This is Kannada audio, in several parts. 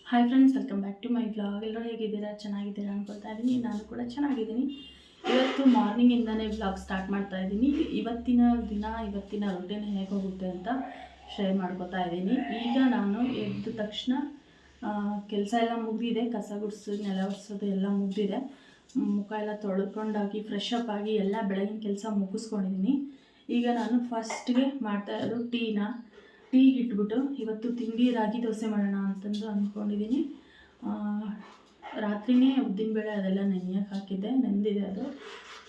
Hi friends, welcome back to my vlog. ಎಲ್ಲರೂ ಹೇಗಿದ್ದೀರಾ? ಚೆನ್ನಾಗಿದ್ದೀರಾ ಅನ್ಕೊಳ್ತಾ ಇದ್ದೀನಿ. ನಾನು ಕೂಡ ಚೆನ್ನಾಗಿದ್ದೀನಿ. ಇವತ್ತು ಮಾರ್ನಿಂಗಿಂದನೇ ವ್ಲಾಗ್ ಸ್ಟಾರ್ಟ್ ಮಾಡ್ತಾ ಇದ್ದೀನಿ. ಇವತ್ತಿನ ರೂಟೀನ್ ಹೇಗೆ ಹೋಗುತ್ತೆ ಅಂತ ಶೇರ್ ಮಾಡ್ಕೊತಾ ಇದ್ದೀನಿ. ಈಗ ನಾನು ಎದ್ದ ತಕ್ಷಣ ಕೆಲಸ ಎಲ್ಲ ಮುಗಿದಿದೆ. ಕಸ ಗುಡಿಸೋದು, ನೆಲ ಒರೆಸೋದು ಎಲ್ಲ ಮುಗಿದಿದೆ. ಮುಖ ಎಲ್ಲ ತೊಳ್ಕೊಂಡಾಗಿ ಫ್ರೆಶ್ ಅಪ್ ಆಗಿ ಎಲ್ಲ ಬೆಳಗಿನ ಕೆಲಸ ಮುಗಿಸ್ಕೊಂಡಿದ್ದೀನಿ. ಈಗ ನಾನು ಫಸ್ಟ್ಗೆ ಮಾಡ್ತಾ ಇರೋದು ಟೀಗೆ ಇಟ್ಬಿಟ್ಟು ಇವತ್ತು ತಿಂಡಿ ರಾಗಿ ದೋಸೆ ಮಾಡೋಣ ಅಂತಂದು ಅಂದ್ಕೊಂಡಿದ್ದೀನಿ. ರಾತ್ರಿಯೇ ಉದ್ದಿನಬೇಳೆ ಅದೆಲ್ಲ ನೆನೆಯಕ್ಕೆ ಹಾಕಿದ್ದೆ, ನೆಂದಿದೆ. ಅದು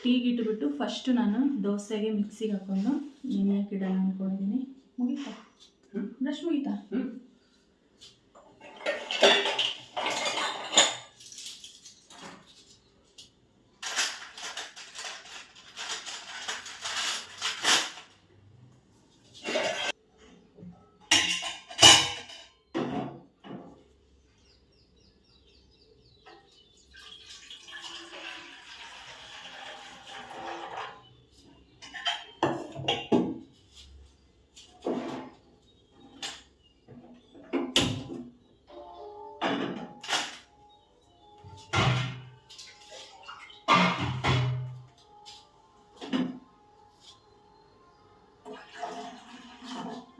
ಟೀಗೆ ಇಟ್ಬಿಟ್ಟು ಫಸ್ಟು ನಾನು ದೋಸೆಗೆ ಮಿಕ್ಸಿಗೆ ಹಾಕ್ಕೊಂಡು ನೆನೆಯಕ್ಕೆ ಇಡೋಣ ಅಂದ್ಕೊಂಡಿದ್ದೀನಿ. ಮುಗೀತಾ? ಬ್ರಷ್ ಮುಗೀತಾ?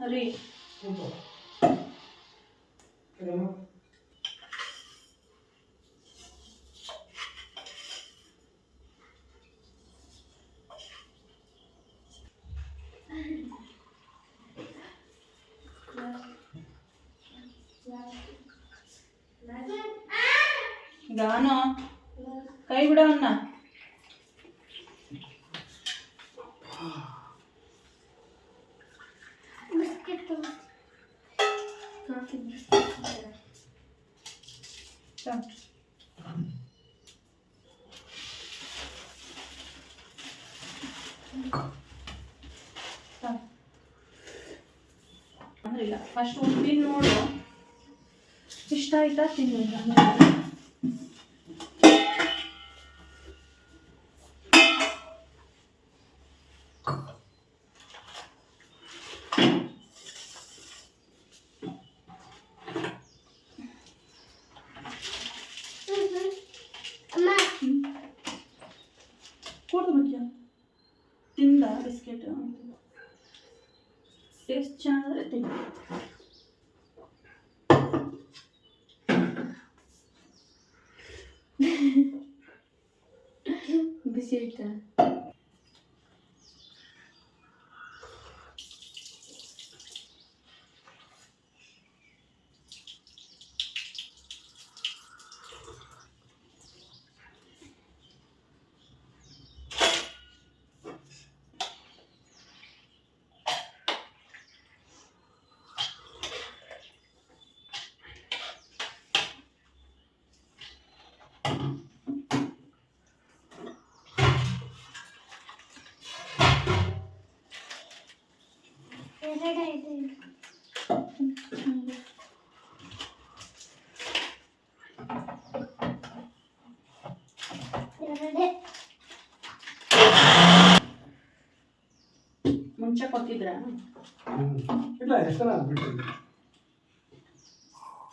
ಅರೆ ಗಾನೋ ಕೈ ಬಿಡವನ್ನ. ಅಂದ್ರೆ ಇಲ್ಲ, ಫಸ್ಟ್ ಒಂದು ತಿಂದು ನೋಡು, ಇಷ್ಟ ಆಯ್ತಾ ತಿನ್ನು. ಕೊಡ್ದು ಬಿಡ್ತೀಯ? ತಿಂದ ಬಿಸ್ಕೆಟ್ ಟೇಸ್ಟ್ ಚೆನ್ನಾದ್ರೆ ತಿನ್ನು. ಬಿಸಿ ಆಯ್ತಾ? ಮುಂಚೆ ಕೊಟ್ಟಿದ್ರ? ಇಲ್ಲ, ಹೆಸರು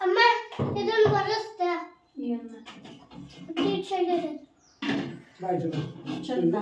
ಅಮ್ಮ ಇದನ್ನು ಬರಸ್ತಾ ಏನು ಚಂದ?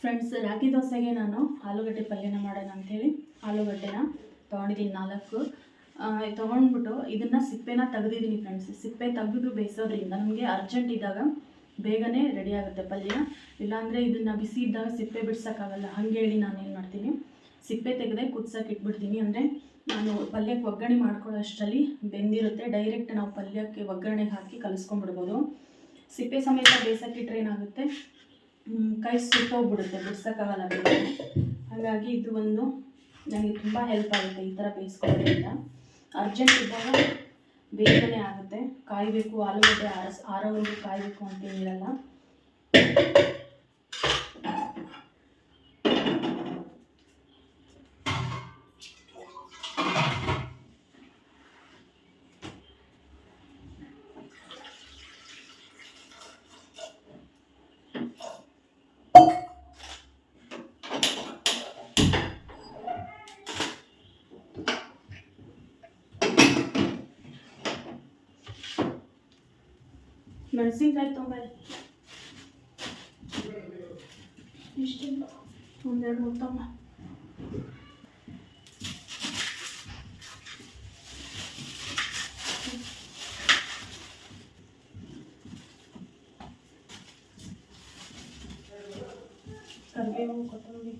ಫ್ರೆಂಡ್ಸ್, ರಾಗಿ ದೋಸೆಗೆ ನಾನು ಆಲೂಗಡ್ಡೆ ಪಲ್ಯನ ಮಾಡೋಣ ಅಂಥೇಳಿ ಆಲೂಗಡ್ಡೆನ ತೊಗೊಂಡಿದ್ದೀನಿ 4. ತೊಗೊಂಡ್ಬಿಟ್ಟು ಇದನ್ನು ಸಿಪ್ಪೆನ ತೆಗೆದಿದ್ದೀನಿ ಫ್ರೆಂಡ್ಸ್. ಸಿಪ್ಪೆ ತೆಗೆದು ಬೇಯಿಸೋದ್ರಿಂದ ನಮಗೆ ಅರ್ಜೆಂಟ್ ಇದ್ದಾಗ ಬೇಗನೆ ರೆಡಿ ಆಗುತ್ತೆ ಪಲ್ಯ. ಇಲ್ಲಾಂದರೆ ಇದನ್ನು ಬಿಸಿ ಇದ್ದಾಗ ಸಿಪ್ಪೆ ಬಿಡ್ಸೋಕ್ಕಾಗಲ್ಲ. ಹಾಗೆ ಹೇಳಿ ನಾನು ಏನು ಮಾಡ್ತೀನಿ, ಸಿಪ್ಪೆ ತೆಗೆದೇ ಕುದಿಸೋಕೆ ಇಟ್ಬಿಡ್ತೀನಿ. ಅಂದರೆ ನಾನು ಪಲ್ಯಕ್ಕೆ ಒಗ್ಗರಣೆ ಮಾಡ್ಕೊಳ್ಳೋ ಅಷ್ಟರಲ್ಲಿ ಬೆಂದಿರುತ್ತೆ. ಡೈರೆಕ್ಟ್ ನಾವು ಪಲ್ಯಕ್ಕೆ ಒಗ್ಗರಣೆಗೆ ಹಾಕಿ ಕಲಿಸ್ಕೊಂಡ್ಬಿಡ್ಬೋದು. ಸಿಪ್ಪೆ ಸಮೇತ ಬೇಯಿಸೋಕ್ಕಿಟ್ರೆ ಏನಾಗುತ್ತೆ, ಕೈ ಸುಟ್ಟೋಗ್ಬಿಡುತ್ತೆ, ಬಿಡ್ಸೋಕ್ಕಾಗಲ್ಲ ಬೇಗ. ಹಾಗಾಗಿ ಇದು ಒಂದು ನನಗೆ ತುಂಬ ಹೆಲ್ಪ್ ಆಗುತ್ತೆ ಈ ಥರ ಬೇಯಿಸ್ಕೊಳ್ಳೋದ್ರಿಂದ. ಅರ್ಜೆಂಟ್ ಇದ್ದಾಗ ಬೇಗನೆ ಆಗುತ್ತೆ. ಕಾಯಬೇಕು, ಆಲೂಗಡ್ಡೆ ಆರೋವರೆಗೂ ಕಾಯಬೇಕು ಅಂತೇನಿರಲ್ಲ. ಮೆಣಸಿನ್ಕಾಯಿ ತೊಗೊಂಬರಿ, ಇಷ್ಟಿಲ್ಲ, 1-2 ತೊಗೊಂಬ. ಕರಿಬೇವು, ಕೊತ್ತಂಬರಿ.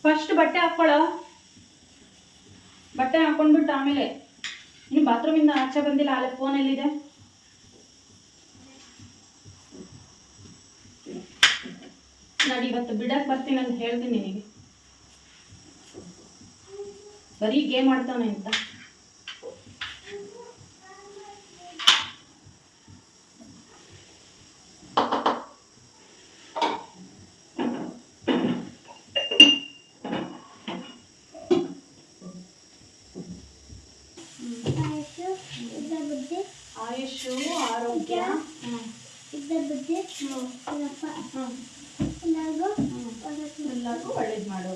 ಫಸ್ಟ್ ಬಟ್ಟೆ ಹಾಕ್ಕೊಳ್ಳೋ. ಬಟ್ಟೆ ಹಾಕೊಂಡ್ಬಿಟ್ಟು ಆಮೇಲೆ ನೀನು ಬಾತ್ರೂಮಿಂದ ಆಚೆ ಬಂದಿಲ್ಲ, ಅಲ್ಲೇ ಫೋನ್ ಎಲ್ಲಿದೆ? ನಾನು ಇವತ್ತು ಬಿಡಕ್ಕೆ ಬರ್ತೀನಿ ಅಂತ ಹೇಳ್ತೀನಿ ನಿನಗೆ. ಬರೀ ಗೇಮ್ ಆಡ್ತಾನೆ ಅಂತ. ಆಯುಷು, ಆರೋಗ್ಯ, ಎಲ್ಲರಿಗೂ ಒಳ್ಳೇದು ಮಾಡು.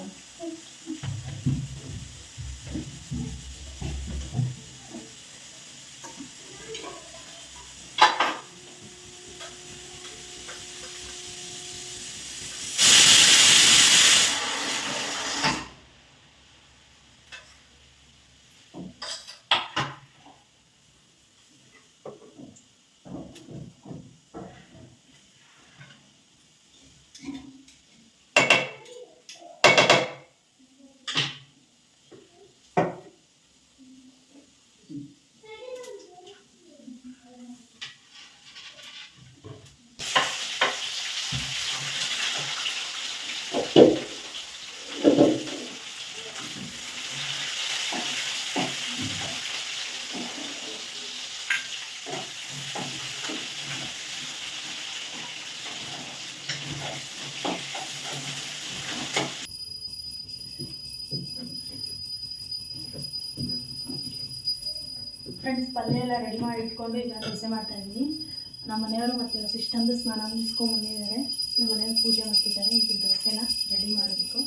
ಫ್ರೆಂಡ್ಸ್, ಪಲ್ಯ ಎಲ್ಲ ರೆಡಿ ಮಾಡಿ ಇಟ್ಕೊಂಡು ಈಗ ದೋಸೆ ಮಾಡ್ತಾಯಿದ್ದೀನಿ. ನಮ್ಮ ಮನೆಯವರು ಮತ್ತು ಸಿಸ್ಟಮ್ದು ಸ್ನಾನ ಮುಗಿಸ್ಕೊಂಡು ಬಂದಿದ್ದಾರೆ. ನಮ್ಮ ಮನೆಯವರು ಪೂಜೆ ಮಾಡ್ತಿದ್ದಾರೆ. ಈಗ ದೋಸೆನ ರೆಡಿ ಮಾಡಬೇಕು.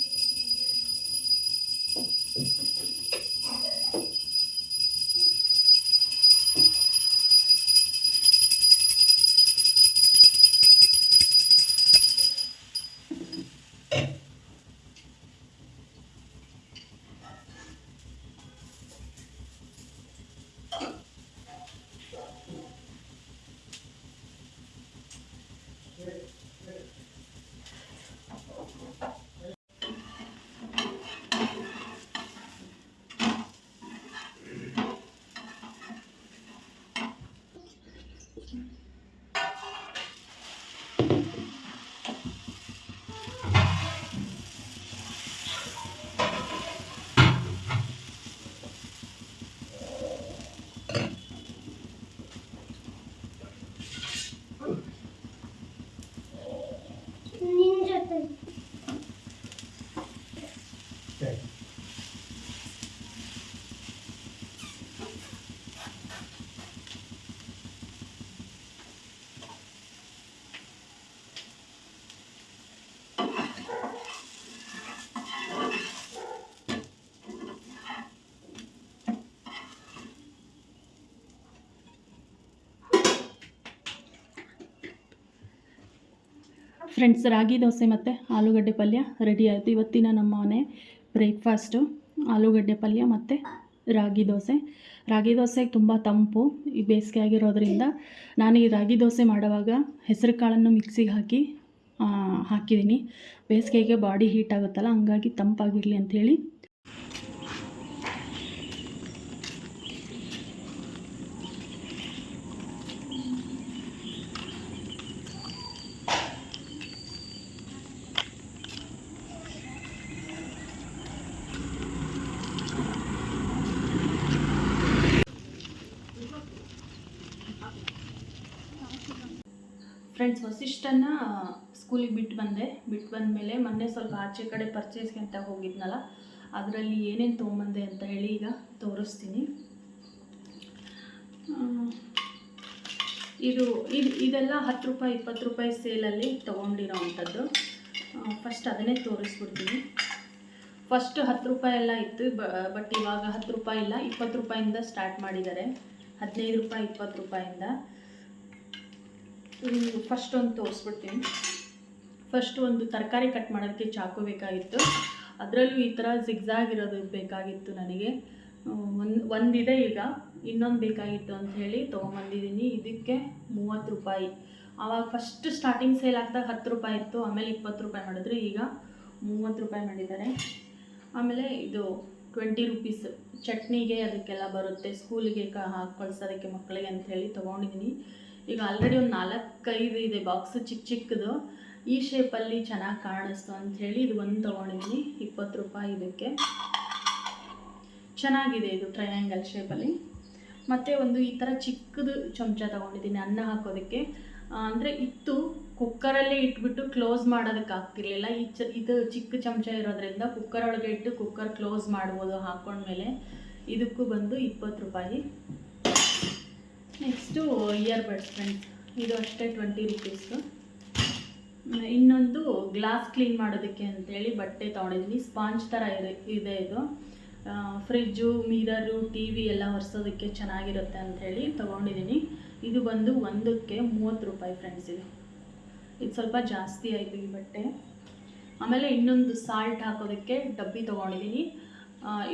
ಫ್ರೆಂಡ್ಸ್, ರಾಗಿ ದೋಸೆ ಮತ್ತು ಆಲೂಗಡ್ಡೆ ಪಲ್ಯ ರೆಡಿ ಆಯಿತು. ಇವತ್ತಿನ ನಮ್ಮ ಮನೆ ಬ್ರೇಕ್ಫಾಸ್ಟು ಆಲೂಗಡ್ಡೆ ಪಲ್ಯ ಮತ್ತು ರಾಗಿ ದೋಸೆ. ರಾಗಿ ದೋಸೆ ತುಂಬ ತಂಪು, ಈ ಬೇಸಿಗೆ ಆಗಿರೋದ್ರಿಂದ ನಾನು ಈ ರಾಗಿ ದೋಸೆ ಮಾಡುವಾಗ ಹೆಸರು ಕಾಳನ್ನು ಮಿಕ್ಸಿಗೆ ಹಾಕಿದ್ದೀನಿ. ಬೇಸಿಗೆಗೆ ಬಾಡಿ ಹೀಟ್ ಆಗುತ್ತಲ್ಲ, ಹಂಗಾಗಿ ತಂಪಾಗಿರಲಿ ಅಂಥೇಳಿ. ಫ್ರೆಂಡ್ಸ್, ವಸಿಷ್ಠನ ಸ್ಕೂಲಿಗೆ ಬಿಟ್ಟು ಬಂದಮೇಲೆ ಮೊನ್ನೆ ಸ್ವಲ್ಪ ಆಚೆ ಕಡೆ ಪರ್ಚೇಸ್ಗೆ ಅಂತ ಹೋಗಿದ್ನಲ್ಲ, ಅದರಲ್ಲಿ ಏನೇನು ತೊಗೊಂಬಂದೆ ಅಂತ ಹೇಳಿ ಈಗ ತೋರಿಸ್ತೀನಿ. ಇದೆಲ್ಲ 10 ರೂಪಾಯಿ 20 ರೂಪಾಯಿ ಸೇಲಲ್ಲಿ ತೊಗೊಂಡಿರೋ ಅಂಥದ್ದು. ಫಸ್ಟ್ ಅದನ್ನೇ ತೋರಿಸ್ಬಿಡ್ತೀನಿ. ಫಸ್ಟ್ 10 ರೂಪಾಯಿ ಎಲ್ಲ ಇತ್ತು, ಬಟ್ ಇವಾಗ 10 ರೂಪಾಯಿ ಇಲ್ಲ, 20 ರೂಪಾಯಿಂದ ಸ್ಟಾರ್ಟ್ ಮಾಡಿದ್ದಾರೆ. 15 ರೂಪಾಯಿ 20 ರೂಪಾಯಿಂದ. ಫಸ್ಟ್ ಒಂದು ತೋರಿಸ್ಬಿಡ್ತೀನಿ. ಫಸ್ಟ್ ಒಂದು ತರಕಾರಿ ಕಟ್ ಮಾಡೋದಕ್ಕೆ ಚಾಕು ಬೇಕಾಗಿತ್ತು. ಅದರಲ್ಲೂ ಈ ಥರ ಜಿಗ್ಜಾಗ್ ಇರೋದು ಬೇಕಾಗಿತ್ತು ನನಗೆ. ಒಂದಿದೆ, ಈಗ ಇನ್ನೊಂದು ಬೇಕಾಗಿತ್ತು ಅಂತ ಹೇಳಿ ತೊಗೊಂಬಂದಿದ್ದೀನಿ. ಇದಕ್ಕೆ 30 ರೂಪಾಯಿ. ಆವಾಗ ಫಸ್ಟ್ ಸ್ಟಾರ್ಟಿಂಗ್ ಸೇಲ್ ಆಗ್ದಾಗ 10 ರೂಪಾಯಿ ಇತ್ತು, ಆಮೇಲೆ 20 ರೂಪಾಯಿ ಮಾಡಿದ್ರು, ಈಗ 30 ರೂಪಾಯಿ ಮಾಡಿದ್ದಾರೆ. ಆಮೇಲೆ ಇದು 20 ರುಪೀಸ್ ಚಟ್ನಿಗೆ ಅದಕ್ಕೆಲ್ಲ ಬರುತ್ತೆ, ಸ್ಕೂಲಿಗೆ ಹಾಕಿ ಕಳ್ಸೋದಕ್ಕೆ ಮಕ್ಕಳಿಗೆ ಅಂಥೇಳಿ ತೊಗೊಂಡಿದ್ದೀನಿ. ಈಗ ಆಲ್ರೆಡಿ ಒಂದು 4-5 ಇದೆ ಬಾಕ್ಸು, ಚಿಕ್ಕದು. ಈ ಶೇಪಲ್ಲಿ ಚೆನ್ನಾಗಿ ಕಾಣಿಸ್ತು ಅಂಥೇಳಿ ಇದು ಒಂದು ತೊಗೊಂಡಿದ್ದೀನಿ. 20 ರೂಪಾಯಿ ಇದಕ್ಕೆ. ಚೆನ್ನಾಗಿದೆ ಇದು ಟ್ರಯಾಂಗಲ್ ಶೇಪಲ್ಲಿ. ಮತ್ತು ಒಂದು ಈ ಥರ ಚಿಕ್ಕದು ಚಮಚ ತೊಗೊಂಡಿದ್ದೀನಿ ಅನ್ನ ಹಾಕೋದಕ್ಕೆ. ಅಂದರೆ ಇತ್ತು, ಕುಕ್ಕರಲ್ಲೇ ಇಟ್ಬಿಟ್ಟು ಕ್ಲೋಸ್ ಮಾಡೋದಕ್ಕೆ ಆಗ್ತಿರ್ಲಿಲ್ಲ. ಇದು ಚಿಕ್ಕ ಚಮಚ ಇರೋದ್ರಿಂದ ಕುಕ್ಕರ್ ಒಳಗೆ ಇಟ್ಟು ಕುಕ್ಕರ್ ಕ್ಲೋಸ್ ಮಾಡ್ಬೋದು ಹಾಕ್ಕೊಂಡ್ಮೇಲೆ. ಇದಕ್ಕೂ ಬಂದು 20 ರೂಪಾಯಿ. ನೆಕ್ಸ್ಟು ಇಯರ್ಬಡ್ಸ್ ಫ್ರೆಂಡ್ಸ್, ಇದು ಅಷ್ಟೇ 20 ರುಪೀಸು. ಇನ್ನೊಂದು ಗ್ಲಾಸ್ ಕ್ಲೀನ್ ಮಾಡೋದಕ್ಕೆ ಅಂತೇಳಿ ಬಟ್ಟೆ ತೊಗೊಂಡಿದ್ದೀನಿ. ಸ್ಪಾಂಜ್ ಥರ ಇದೆ ಇದು. ಫ್ರಿಜ್ಜು, ಮಿರರು, ಟಿ ವಿ ಎಲ್ಲ ಒರೆಸೋದಕ್ಕೆ ಚೆನ್ನಾಗಿರುತ್ತೆ ಅಂಥೇಳಿ ತೊಗೊಂಡಿದ್ದೀನಿ. ಇದು ಬಂದು ಒಂದಕ್ಕೆ 30 ರೂಪಾಯಿ ಫ್ರೆಂಡ್ಸ್. ಇದು ಸ್ವಲ್ಪ ಜಾಸ್ತಿ ಆಯಿತು ಈ ಬಟ್ಟೆ. ಆಮೇಲೆ ಇನ್ನೊಂದು ಸಾಲ್ಟ್ ಹಾಕೋದಕ್ಕೆ ಡಬ್ಬಿ ತೊಗೊಂಡಿದ್ದೀನಿ.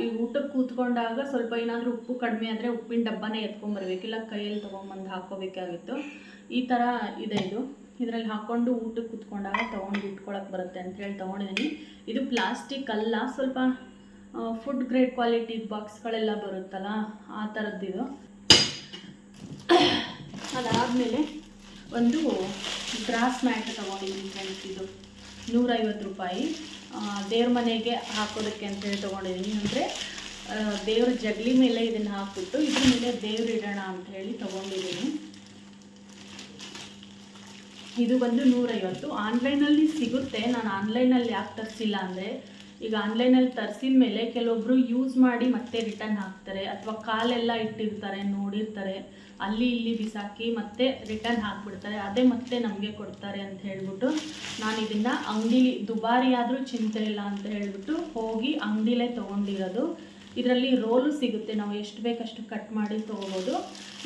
ಈ ಊಟಕ್ಕೆ ಕೂತ್ಕೊಂಡಾಗ ಸ್ವಲ್ಪ ಏನಾದರೂ ಉಪ್ಪು ಕಡಿಮೆ ಆದರೆ ಉಪ್ಪಿನ ಡಬ್ಬನೇ ಎತ್ಕೊಂಬರ್ಬೇಕಿಲ್ಲ, ಕೈಯಲ್ಲಿ ತೊಗೊಂಬಂದು ಹಾಕ್ಕೋಬೇಕಾಗಿತ್ತು. ಈ ಥರ ಇದೆ ಇದು. ಇದರಲ್ಲಿ ಹಾಕ್ಕೊಂಡು ಊಟಕ್ಕೆ ಕೂತ್ಕೊಂಡಾಗ ತೊಗೊಂಡು ಇಟ್ಕೊಳಕ್ಕೆ ಬರುತ್ತೆ ಅಂಥೇಳಿ ತೊಗೊಂಡಿದ್ದೀನಿ. ಇದು ಪ್ಲಾಸ್ಟಿಕ್ ಅಲ್ಲ, ಸ್ವಲ್ಪ ಫುಡ್ ಗ್ರೇಡ್ ಕ್ವಾಲಿಟಿ ಬಾಕ್ಸ್ಗಳೆಲ್ಲ ಬರುತ್ತಲ್ಲ, ಆ ಥರದ್ದಿದು. ಅದಾದಮೇಲೆ ಒಂದು ಗ್ರಾಸ್ ಮ್ಯಾಟ್ ತೊಗೊಂಡಿದ್ದೀನಿ ಫ್ರೆಂಡ್ಸ್. ಇದು 150 ರೂಪಾಯಿ. ದೇವ್ರ ಮನೆಗೆ ಹಾಕೋದಕ್ಕೆ ಅಂತೇಳಿ ತೊಗೊಂಡಿದ್ದೀನಿ. ಅಂದರೆ ದೇವ್ರ ಜಗಲಿ ಮೇಲೆ ಇದನ್ನು ಹಾಕ್ಬಿಟ್ಟು ಇದ್ರ ಮೇಲೆ ದೇವ್ರು ಇಡೋಣ ಅಂಥೇಳಿ ತೊಗೊಂಡಿದ್ದೀನಿ. ಇದು ಬಂದು 150. ಆನ್ಲೈನಲ್ಲಿ ಸಿಗುತ್ತೆ. ನಾನು ಆನ್ಲೈನಲ್ಲಿ ಯಾಕೆ ತರಿಸಿಲ್ಲ ಅಂದರೆ, ಈಗ ಆನ್ಲೈನಲ್ಲಿ ತರಿಸಿದ ಮೇಲೆ ಕೆಲವೊಬ್ಬರು ಯೂಸ್ ಮಾಡಿ ಮತ್ತೆ ರಿಟರ್ನ್ ಹಾಕ್ತಾರೆ, ಅಥವಾ ಕಾಲೆಲ್ಲ ಇಟ್ಟಿರ್ತಾರೆ, ನೋಡಿರ್ತಾರೆ, ಅಲ್ಲಿ ಇಲ್ಲಿ ಬಿಸಾಕಿ ಮತ್ತೆ ರಿಟರ್ನ್ ಹಾಕ್ಬಿಡ್ತಾರೆ. ಅದೇ ಮತ್ತೆ ನಮಗೆ ಕೊಡ್ತಾರೆ ಅಂತ ಹೇಳ್ಬಿಟ್ಟು ನಾನು ಇದನ್ನು ಅಂಗಡಿಲಿ, ದುಬಾರಿ ಆದರೂ ಚಿಂತೆ ಇಲ್ಲ ಅಂತ ಹೇಳ್ಬಿಟ್ಟು ಹೋಗಿ ಅಂಗಡಿಲೇ ತೊಗೊಂಡಿರೋದು. ಇದರಲ್ಲಿ ರೋಲು ಸಿಗುತ್ತೆ, ನಾವು ಎಷ್ಟು ಬೇಕಷ್ಟು ಕಟ್ ಮಾಡಿ ತೊಗೋಬೋದು.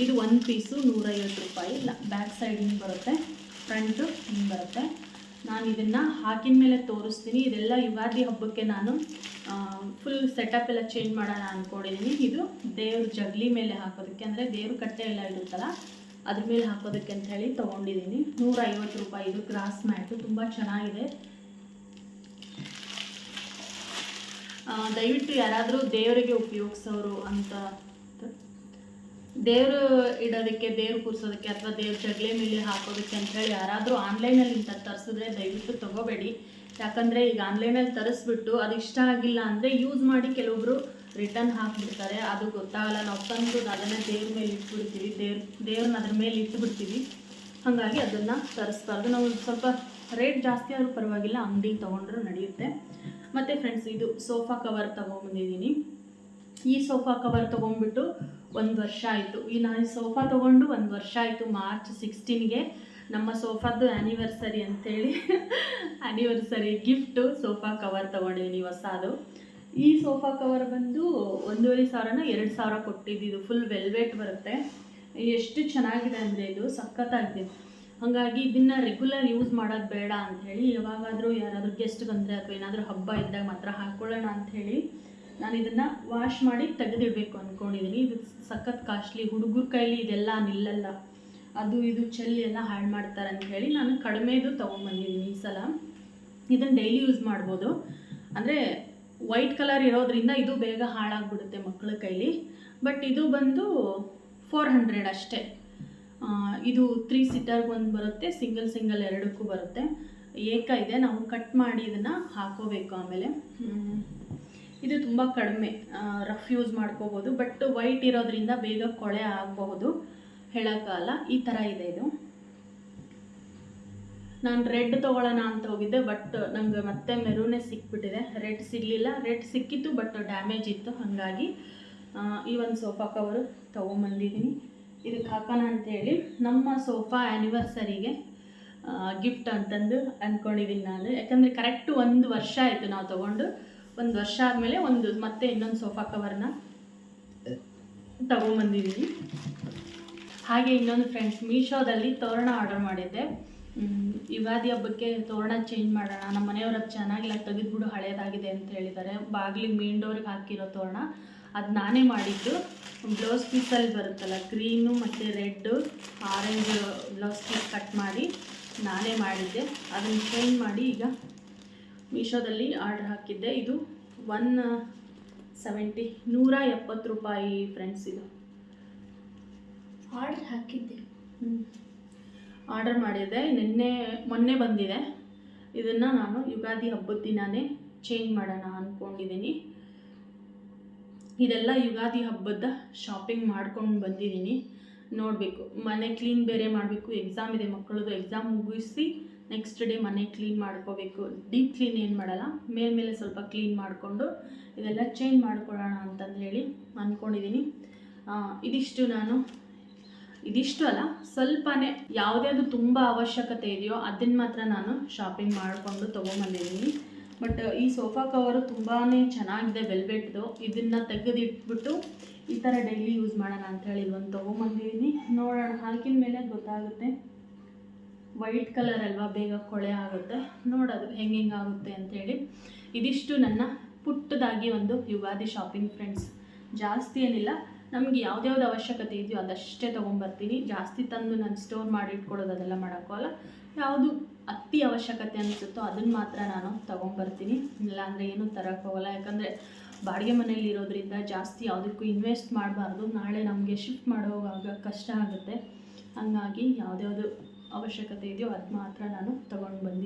ಇದು ಒಂದು ಪೀಸು 150 ರೂಪಾಯಿ. ಬ್ಯಾಕ್ ಸೈಡ್ ಹಿಂಗೆ ಬರುತ್ತೆ, ಫ್ರಂಟು ಹಿಂಗೆ ಬರುತ್ತೆ. ನಾನು ಇದನ್ನು ಹಾಕಿದ ಮೇಲೆ ತೋರಿಸ್ತೀನಿ. ಇದೆಲ್ಲ ಯುಗಾದಿ ಹಬ್ಬಕ್ಕೆ ನಾನು ಫುಲ್ ಸೆಟಪ್ ಎಲ್ಲ ಚೇಂಜ್ ಮಾಡೋಣ ಅಂದ್ಕೊಂಡಿದ್ದೀನಿ. ಇದು ದೇವ್ರ ಜಗಲಿ ಮೇಲೆ ಹಾಕೋದಕ್ಕೆ, ಅಂದರೆ ದೇವ್ರ ಕಟ್ಟೆ ಎಲ್ಲ ಇರುತ್ತಲ್ಲ ಅದ್ರ ಮೇಲೆ ಹಾಕೋದಕ್ಕೆ ಅಂತ ಹೇಳಿ ತೊಗೊಂಡಿದ್ದೀನಿ. 150 ರೂಪಾಯಿ. ಇದು ಗ್ರಾಸ್ ಮ್ಯಾಟು, ತುಂಬ ಚೆನ್ನಾಗಿದೆ. ದಯವಿಟ್ಟು ಯಾರಾದರೂ ದೇವರಿಗೆ ಉಪಯೋಗಿಸೋರು ಅಂತ, ದೇವರು ಇಡೋದಕ್ಕೆ, ದೇವ್ರು ಕೂರಿಸೋದಕ್ಕೆ, ಅಥವಾ ದೇವ್ರ ಜಗಲಿ ಮೇಲೆ ಹಾಕೋದಕ್ಕೆ ಅಂಥೇಳಿ ಯಾರಾದರೂ ಆನ್ಲೈನಲ್ಲಿ ಇಂಥ ತರಿಸಿದ್ರೆ ದಯವಿಟ್ಟು ತೊಗೋಬೇಡಿ. ಯಾಕಂದರೆ ಈಗ ಆನ್ಲೈನಲ್ಲಿ ತರಿಸ್ಬಿಟ್ಟು ಅದು ಇಷ್ಟ ಆಗಿಲ್ಲ ಅಂದರೆ ಯೂಸ್ ಮಾಡಿ ಕೆಲವೊಬ್ಬರು ರಿಟರ್ನ್ ಹಾಕಿಬಿಡ್ತಾರೆ. ಅದು ಗೊತ್ತಾಗಲ್ಲ. ನಾವು ತಂದು ಅದನ್ನು ದೇವ್ರ ಮೇಲೆ ಇಟ್ಬಿಡ್ತೀವಿ, ದೇವ್ರನ್ನ ಅದ್ರ ಮೇಲೆ ಇಟ್ಬಿಡ್ತೀವಿ. ಹಾಗಾಗಿ ಅದನ್ನು ತರಿಸ್ಬಾರ್ದು. ನಾವು ಸ್ವಲ್ಪ ರೇಟ್ ಜಾಸ್ತಿ ಆದರೂ ಪರವಾಗಿಲ್ಲ, ಅಂಗಡಿಗೆ ತೊಗೊಂಡ್ರೂ ನಡೆಯುತ್ತೆ. ಮತ್ತು ಫ್ರೆಂಡ್ಸ್, ಇದು ಸೋಫಾ ಕವರ್ ತೊಗೊಂಬಂದಿದ್ದೀನಿ. ಈ ಸೋಫಾ ಕವರ್ ತೊಗೊಂಡ್ಬಿಟ್ಟು 1 ವರ್ಷ ಆಯಿತು. ನಾನು ಸೋಫಾ ತೊಗೊಂಡು 1 ವರ್ಷ ಆಯಿತು. ಮಾರ್ಚ್ 16ಗೆ ನಮ್ಮ ಸೋಫಾದ್ದು ಆ್ಯನಿವರ್ಸರಿ ಅಂಥೇಳಿ ಆ್ಯನಿವರ್ಸರಿ ಗಿಫ್ಟು ಸೋಫಾ ಕವರ್ ತೊಗೊಂಡಿದ್ದೀನಿ ಹೊಸದು. ಈ ಸೋಫಾ ಕವರ್ ಬಂದು 1500 2,000 ಕೊಟ್ಟಿದ್ದು. ಇದು ಫುಲ್ ವೆಲ್ವೆಟ್ ಬರುತ್ತೆ. ಎಷ್ಟು ಚೆನ್ನಾಗಿದೆ ಅಂದರೆ ಇದು ಸಖತ್ತಾಗಿದೆ. ಹಾಗಾಗಿ ಇದನ್ನು ರೆಗ್ಯುಲರ್ ಯೂಸ್ ಮಾಡೋದು ಬೇಡ ಅಂಥೇಳಿ, ಯಾವಾಗಾದರೂ ಯಾರಾದರೂ ಗೆಸ್ಟ್ ಬಂದರೆ ಅಥವಾ ಏನಾದರೂ ಹಬ್ಬ ಇದ್ದಾಗ ಮಾತ್ರ ಹಾಕ್ಕೊಳ್ಳೋಣ ಅಂಥೇಳಿ ನಾನು ಇದನ್ನು ವಾಶ್ ಮಾಡಿ ತೆಗೆದಿಡಬೇಕು ಅಂದ್ಕೊಂಡಿದ್ದೀನಿ. ಇದು ಸಖತ್ ಕಾಸ್ಟ್ಲಿ, ಹುಡುಗರ ಕೈಲಿ ಇದೆಲ್ಲ ನಿಲ್ಲಲ್ಲ, ಅದು ಇದು ಚೆಲ್ಲಿ ಎಲ್ಲ ಹಾಳು ಮಾಡ್ತಾರೆ ಅಂಥೇಳಿ ನಾನು ಕಡಿಮೆದು ತೊಗೊಂಬಂದಿದ್ದೀನಿ ಈ ಸಲ. ಇದನ್ನು ಡೈಲಿ ಯೂಸ್ ಮಾಡ್ಬೋದು. ಅಂದರೆ ವೈಟ್ ಕಲರ್ ಇರೋದ್ರಿಂದ ಇದು ಬೇಗ ಹಾಳಾಗ್ಬಿಡುತ್ತೆ ಮಕ್ಕಳ ಕೈಲಿ. ಬಟ್ ಇದು ಬಂದು 400 ಅಷ್ಟೇ. ಇದು 3 ಸೀಟರ್ಗೆ ಒಂದು ಬರುತ್ತೆ, ಸಿಂಗಲ್ ಎರಡಕ್ಕೂ ಬರುತ್ತೆ. ಏಕ ಇದೆ, ನಾವು ಕಟ್ ಮಾಡಿ ಇದನ್ನು ಹಾಕೋಬೇಕು. ಆಮೇಲೆ ಇದು ತುಂಬ ಕಡಿಮೆ, ರಫ್ ಯೂಸ್ ಮಾಡ್ಕೋಬೋದು. ಬಟ್ ವೈಟ್ ಇರೋದ್ರಿಂದ ಬೇಗ ಕೊಳೆ ಆಗಬಹುದು, ಹೇಳೋಕ್ಕಲ್ಲ. ಈ ಥರ ಇದೆ ಇದು. ನಾನು ರೆಡ್ ತೊಗೊಳ್ಳೋಣ ಅಂತ ಹೋಗಿದ್ದೆ, ಬಟ್ ನಂಗೆ ಮತ್ತೆ ಮೆರೂನೇ ಸಿಕ್ಬಿಟ್ಟಿದೆ. ರೆಡ್ ಸಿಗಲಿಲ್ಲ. ರೆಡ್ ಸಿಕ್ಕಿತ್ತು ಬಟ್ ಡ್ಯಾಮೇಜ್ ಇತ್ತು, ಹಾಗಾಗಿ ಈ ಒಂದು ಸೋಫಾ ಕವರು ತೊಗೊಂಬಂದಿದ್ದೀನಿ. ಇದಕ್ಕೆ ಹಾಕೋಣ ಅಂಥೇಳಿ ನಮ್ಮ ಸೋಫಾ ಆ್ಯನಿವರ್ಸರಿಗೆ ಗಿಫ್ಟ್ ಅಂತಂದು ಅಂದ್ಕೊಂಡಿದ್ದೀನಿ ನಾನು. ಯಾಕಂದರೆ ಕರೆಕ್ಟು 1 ವರ್ಷ ಆಯಿತು ನಾವು ತೊಗೊಂಡು. 1 ವರ್ಷ ಆದಮೇಲೆ ಮತ್ತೆ ಇನ್ನೊಂದು ಸೋಫಾ ಕವರ್ನ ತೊಗೊಂಬಂದಿದ್ದೀನಿ. ಹಾಗೆ ಇನ್ನೊಂದು ಫ್ರೆಂಡ್ಸ್, ಮೀಶೋದಲ್ಲಿ ತೋರಣ ಆರ್ಡರ್ ಮಾಡಿದ್ದೆ. ಯುಗಾದಿ ಹಬ್ಬಕ್ಕೆ ತೋರಣ ಚೇಂಜ್ ಮಾಡೋಣ, ನಮ್ಮ ಮನೆಯವ್ರ ಚೆನ್ನಾಗಿಲ್ಲ, ತೆಗೆದ್ಬಿಡು ಹಳೇದಾಗಿದೆ ಅಂತ ಹೇಳಿದ್ದಾರೆ. ಬಾಗಿಲಿಗೆ ಮೇನ್ ಡೋರ್ಗೆ ಹಾಕಿರೋ ತೋರಣ ಅದು ನಾನೇ ಮಾಡಿದ್ದು. ಬ್ಲೌಸ್ ಪೀಸಲ್ಲಿ ಬರುತ್ತಲ್ಲ, ಗ್ರೀನು ಮತ್ತು red orange blouse piece cut ಮಾಡಿ ನಾನೇ ಮಾಡಿದ್ದೆ. ಅದನ್ನು ಚೇಂಜ್ ಮಾಡಿ ಈಗ ಮೀಶೋದಲ್ಲಿ ಆರ್ಡರ್ ಹಾಕಿದ್ದೆ. ಇದು 170 ರೂಪಾಯಿ ಫ್ರೆಂಡ್ಸ್. ಇದು ಆರ್ಡರ್ ಹಾಕಿದ್ದೆ, ಆರ್ಡರ್ ಮಾಡಿದ್ದೆ, ಮೊನ್ನೆ ಬಂದಿದೆ. ಇದನ್ನು ನಾನು ಯುಗಾದಿ ಹಬ್ಬದ ದಿನವೇ ಚೇಂಜ್ ಮಾಡೋಣ ಅಂದ್ಕೊಂಡಿದ್ದೀನಿ. ಇದೆಲ್ಲ ಯುಗಾದಿ ಹಬ್ಬದ ಶಾಪಿಂಗ್ ಮಾಡ್ಕೊಂಡು ಬಂದಿದ್ದೀನಿ. ನೋಡಬೇಕು, ಮನೆ ಕ್ಲೀನ್ ಬೇರೆ ಮಾಡಬೇಕು. ಎಕ್ಸಾಮ್ ಇದೆ ಮಕ್ಕಳದು, ಎಕ್ಸಾಮ್ ಮುಗಿಸಿ ನೆಕ್ಸ್ಟ್ ಡೇ ಮನೆ ಕ್ಲೀನ್ ಮಾಡ್ಕೋಬೇಕು. ಡೀಪ್ ಕ್ಲೀನ್ ಏನು ಮಾಡಲ್ಲ, ಮೇಲೆ ಸ್ವಲ್ಪ ಕ್ಲೀನ್ ಮಾಡಿಕೊಂಡು ಇದೆಲ್ಲ ಚೇಂಜ್ ಮಾಡ್ಕೊಳ್ಳೋಣ ಅಂತಂದು ಹೇಳಿ ಅಂದ್ಕೊಂಡಿದ್ದೀನಿ. ಇದಿಷ್ಟು ಅಲ್ಲ, ಸ್ವಲ್ಪನೇ ಯಾವುದ್ಯಾವುದು ತುಂಬ ಅವಶ್ಯಕತೆ ಇದೆಯೋ ಅದನ್ನು ಮಾತ್ರ ನಾನು ಶಾಪಿಂಗ್ ಮಾಡಿಕೊಂಡು ತೊಗೊಂಬಂದಿದ್ದೀನಿ. ಬಟ್ ಈ ಸೋಫಾ ಕವರು ತುಂಬಾ ಚೆನ್ನಾಗಿದೆ, ವೆಲ್ವೆಟ್ದು. ಇದನ್ನು ತೆಗೆದಿಟ್ಬಿಟ್ಟು ಈ ಥರ ಡೈಲಿ ಯೂಸ್ ಮಾಡೋಣ ಅಂಥೇಳಿ ಒಂದು ತೊಗೊಂಬಂದಿದ್ದೀನಿ. ನೋಡೋಣ, ಹಾಕಿದ ಮೇಲೆ ಗೊತ್ತಾಗುತ್ತೆ. ವೈಟ್ ಕಲರ್ ಅಲ್ವಾ, ಬೇಗ ಕೊಳೆ ಆಗುತ್ತೆ. ನೋಡೋದು ಹೆಂಗಾಗುತ್ತೆ ಅಂಥೇಳಿ. ಇದಿಷ್ಟು ನನ್ನ ಪುಟ್ಟದಾಗಿ ಒಂದು ಯುಗಾದಿ ಶಾಪಿಂಗ್ ಫ್ರೆಂಡ್ಸ್. ಜಾಸ್ತಿ ಏನಿಲ್ಲ, ನಮಗೆ ಯಾವ್ದ್ಯಾವ್ದು ಅವಶ್ಯಕತೆ ಇದೆಯೋ ಅದಷ್ಟೇ ತೊಗೊಂಬರ್ತೀನಿ. ಜಾಸ್ತಿ ತಂದು ನಾನು ಸ್ಟೋರ್ ಮಾಡಿ ಇಟ್ಕೊಳ್ಳೋದು ಅದೆಲ್ಲ ಮಾಡೋಕ್ಕೋಲ್ಲ. ಯಾವುದು ಅತಿ ಅವಶ್ಯಕತೆ ಅನಿಸುತ್ತೋ ಅದನ್ನು ಮಾತ್ರ ನಾನು ತೊಗೊಂಬರ್ತೀನಿ. ಇಲ್ಲಾಂದರೆ ಏನೂ ತರೋಕ್ಕೋಗಲ್ಲ. ಯಾಕಂದರೆ ಬಾಡಿಗೆ ಮನೇಲಿ ಇರೋದ್ರಿಂದ ಜಾಸ್ತಿ ಯಾವುದಕ್ಕೂ ಇನ್ವೆಸ್ಟ್ ಮಾಡಬಾರ್ದು. ನಾಳೆ ನಮಗೆ ಶಿಫ್ಟ್ ಮಾಡೋವಾಗ ಕಷ್ಟ ಆಗುತ್ತೆ. ಹಾಗಾಗಿ ಯಾವುದ್ಯಾವುದು ಅವಶ್ಯಕತೆ ಇದೆಯೋ ಅದು ಮಾತ್ರ ನಾನು ತೊಗೊಂಡು ಬಂದಿದ್ದೀನಿ.